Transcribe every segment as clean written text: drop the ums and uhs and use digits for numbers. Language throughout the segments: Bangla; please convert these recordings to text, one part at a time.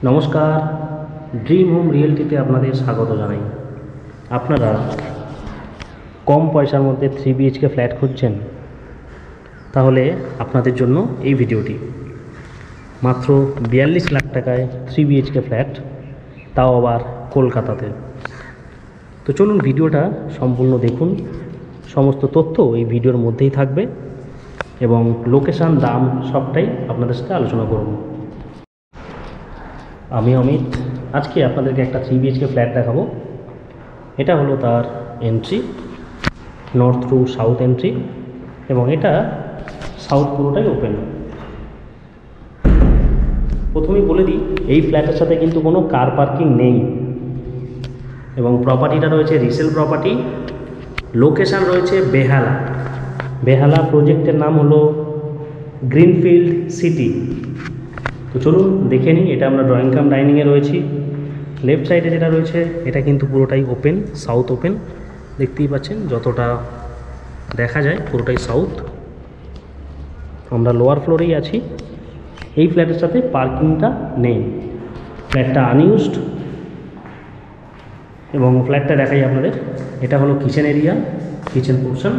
নমস্কার, ড্রিম হোম রিয়েলটিতে আপনাদের স্বাগত জানাই। আপনারা কম পয়সার মধ্যে 3 বিএইচকে ফ্ল্যাট খুঁজছেন? তাহলে আপনাদের জন্য এই ভিডিওটি। মাত্র 42 লাখ টাকায় 3 বিএইচকে ফ্ল্যাট, তাও আবার কলকাতাতে। তো চলুন ভিডিওটা সম্পূর্ণ দেখুন। সমস্ত তথ্য এই ভিডিওর মধ্যেই থাকবে এবং লোকেশান, দাম সবটাই আপনাদের সাথে আলোচনা করব। আমি অমিত। আজকে আপনাদেরকে একটা 3 বিএইচকে ফ্ল্যাট দেখাবো। এটা হলো তার entry, north two south entry, এবং এটা সাউথ পুরোটাই ওপেন। প্রথমেই বলে দিই, এই ফ্ল্যাটের সাথে কিন্তু কোনো কার পার্কিং নেই এবং প্রপার্টিটা রয়েছে রিসেল প্রপার্টি। লোকেশান রয়েছে বেহালা। বেহালা প্রজেক্টের নাম হলো গ্রিনফিল্ড সিটি। তো চলুন দেখে নিই। এটা আমরা ড্রয়িং কাম ডাইনিংয়ে রয়েছি। লেফট সাইডে যেটা রয়েছে এটা কিন্তু পুরোটাই ওপেন, সাউথ ওপেন। দেখতেই পাচ্ছেন যতটা দেখা যায় পুরোটাই সাউথ। আমরা লোয়ার ফ্লোরেই আছি। এই ফ্ল্যাটের সাথে পার্কিংটা নেই, ফ্ল্যাটটা আনইউজড। এবং ফ্ল্যাটটা দেখাই আপনাদের। এটা হলো কিচেন এরিয়া, কিচেন পোর্শন।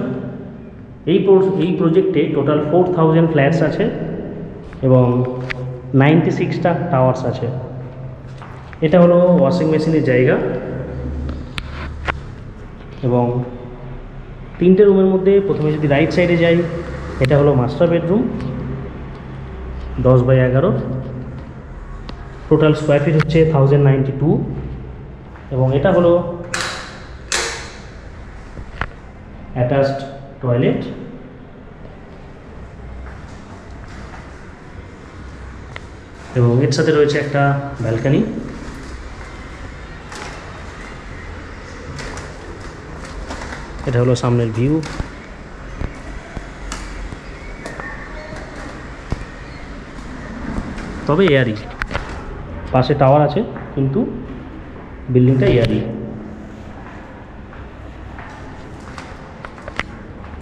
এই প্রজেক্টে টোটাল 4000 ফ্ল্যাটস আছে এবং 96টা টাওয়ার্স আছে। এটা হলো ওয়াশিং মেশিনের জায়গা এবং 3টে রুমের মধ্যে প্রথমে যদি রাইট সাইডে যাই, এটা হলো master bedroom, 10x11। Total square feet হচ্ছে 1092 এবং এটা হলো অ্যাটাচড টয়লেট এবং এর সাথে রয়েছে একটা ব্যালকনি। এটা হলো সামনের ভিউ। তবে এয়ারি, পাশে টাওয়ার আছে কিন্তু বিল্ডিংটা এয়ারি।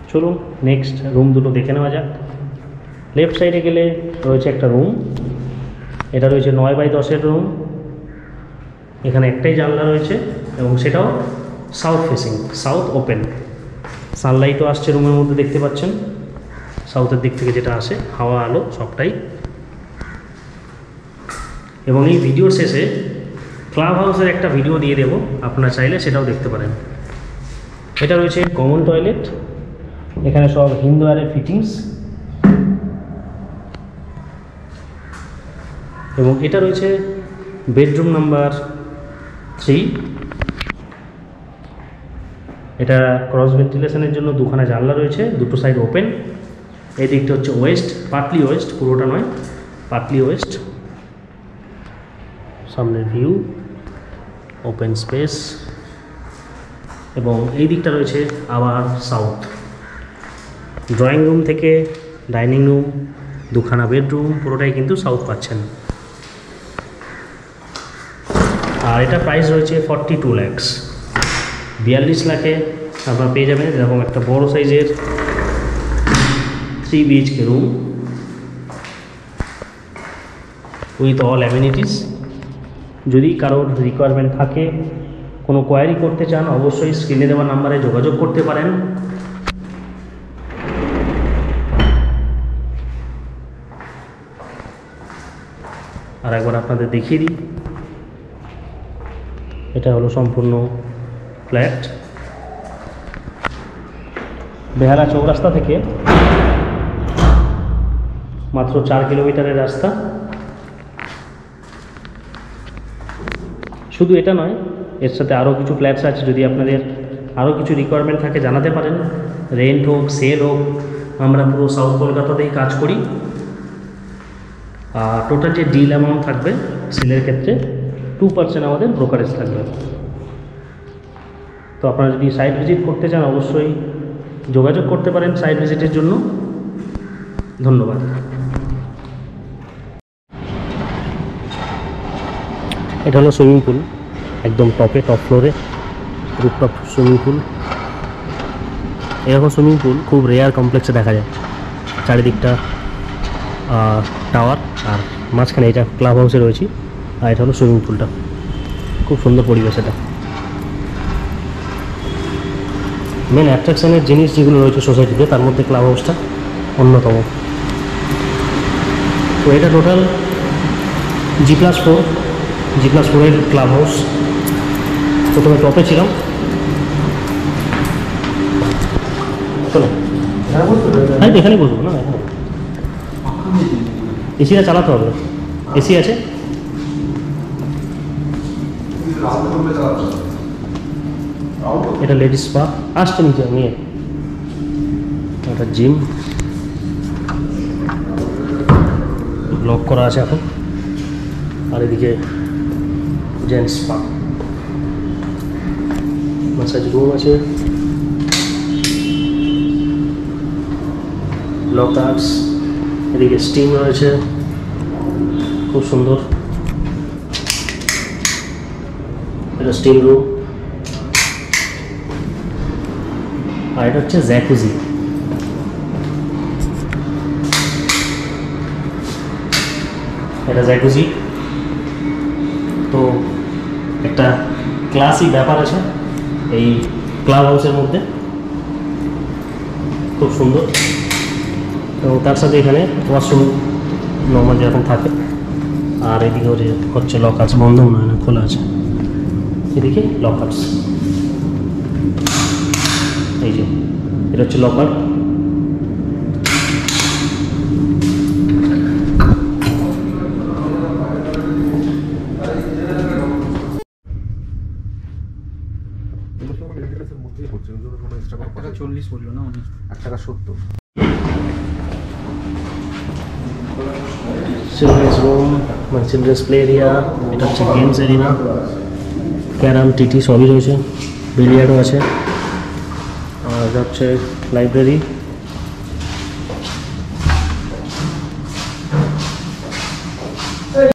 চলুন নেক্সট রুম দুটো দেখে নেওয়া যাক। লেফট সাইডে গেলে রয়েছে একটা রুম। এটা রয়েছে 9x10 রুম। এখানে একটাই জানলা রয়েছে এবং সেটাও সাউথ ফেসিং, সাউথ ওপেন। সানলাইটও আসছে রুমের মধ্যে, দেখতে পাচ্ছেন সাউথের দিক থেকে যেটা আসে, হাওয়া আলো সবটাই। এবং এই ভিডিওর শেষে ক্লাব হাউসের একটা ভিডিও দিয়ে দেবো, আপনারা চাইলে সেটাও দেখতে পারেন। এটা রয়েছে কমন টয়লেট। এখানে সব হিন্দুয়ারের ফিটিংস এবং এটা রয়েছে বেডরুম নাম্বার 3। এটা ক্রস ভেন্টিলেশনের জন্য দুখানা জানলা রয়েছে, দুটো সাইড ওপেন। এই দিকটা হচ্ছে ওয়েস্ট, পার্টলি ওয়েস্ট, পুরোটা নয়, পার্টলি ওয়েস্ট। সামনের ভিউ, ওপেন স্পেস এবং এই দিকটা রয়েছে আবার সাউথ। ড্রয়িং রুম থেকে ডাইনিং রুম, দুখানা বেডরুম, পুরোটাই কিন্তু সাউথ পাচ্ছেন। আর এটা প্রাইস রয়েছে 42 লাখ। 42 লাখে আপনারা পেয়ে যাবেন এরকম একটা বড় সাইজের 3 BHK room with all amenities. যদি কারোর রিকোয়ারমেন্ট থাকে, কোনো কোয়ারি করতে চান, অবশ্যই স্ক্রিনে দেওয়া নাম্বারে যোগাযোগ করতে পারেন। আর একবার আপনাদের দেখিয়ে দিই, এটা হলো সম্পূর্ণ ফ্ল্যাট। বেহালা চৌরাস্তা থেকে মাত্র 4 কিলোমিটারের রাস্তা। শুধু এটা নয়, এর সাথে আরও কিছু ফ্ল্যাটস আছে। যদি আপনাদের আরও কিছু রিকোয়ারমেন্ট থাকে জানাতে পারেন, রেন্ট হোক, সেল হোক। আমরা পুরো সাউথ কলকাতাতেই কাজ করি। আর টোটাল যে ডিল অ্যামাউন্ট থাকবে সেলের ক্ষেত্রে 2% আমাদের ব্রোকারেজ থাকবে। তো আপনারা যদি সাইট ভিজিট করতে চান অবশ্যই যোগাযোগ করতে পারেন সাইট ভিজিটের জন্য। ধন্যবাদ। এটা হলো সুইমিং পুল, একদম টপে, টপ ফ্লোরে রুফটপ সুইমিং পুল। এরকম সুইমিং পুল খুব রেয়ার কমপ্লেক্সে দেখা যায়। চারিদিকটা টাওয়ার আর মাঝখানে এটা ক্লাব হাউসে রয়েছি। আর এটা হলো সুইমিং পুলটা, খুব সুন্দর পরিবেশ। এটা মেন অ্যাট্রাকশনের জিনিস যেগুলো রয়েছে সোসাইটিতে, তার মধ্যে ক্লাব হাউসটা অন্যতম। তো এটা টোটাল G+4, G+4-এর ক্লাব হাউস। প্রথমে টপে ছিলাম। চলো হ্যাঁ, এখানেই বসবো না, এখানে এসিটা চালাতে হবে। এসি আছে। এটা লেডিস স্পা, আসছে নিচে নিয়ে। এটা জিম, লক করা আছে এখন। আর এদিকে জেন্টস স্পা, ম্যাসাজ রুম আছে, লকার্স, এদিকে স্টিম রয়েছে, খুব সুন্দর। এটা স্টিম রুম। আর এটা হচ্ছে জ্যাকুজি। এটা জ্যাকুজি। তো একটা ক্লাসিক ব্যাপার আছে এই ক্লাব হাউসের মধ্যে, খুব সুন্দর। এবং তার সাথে এখানে ওয়াশরুম নর্মাল যেরকম থাকে। আর এদিকে হচ্ছে লকার্স, বন্ধ মনে হয় না, খোলা আছে। এদিকে লকার্স, এই যে এটা হচ্ছে লকার। $40 বললো না, $1.70। চিলড্রেন্স রুম, মানে চিলড্রেন্স প্লে এরিয়া। এটা হচ্ছে গেমস এরিয়া, ক্যারাম, টিটি সবই রয়েছে, বিলিয়ার্ডও আছে। আর এটা হচ্ছে লাইব্রেরি।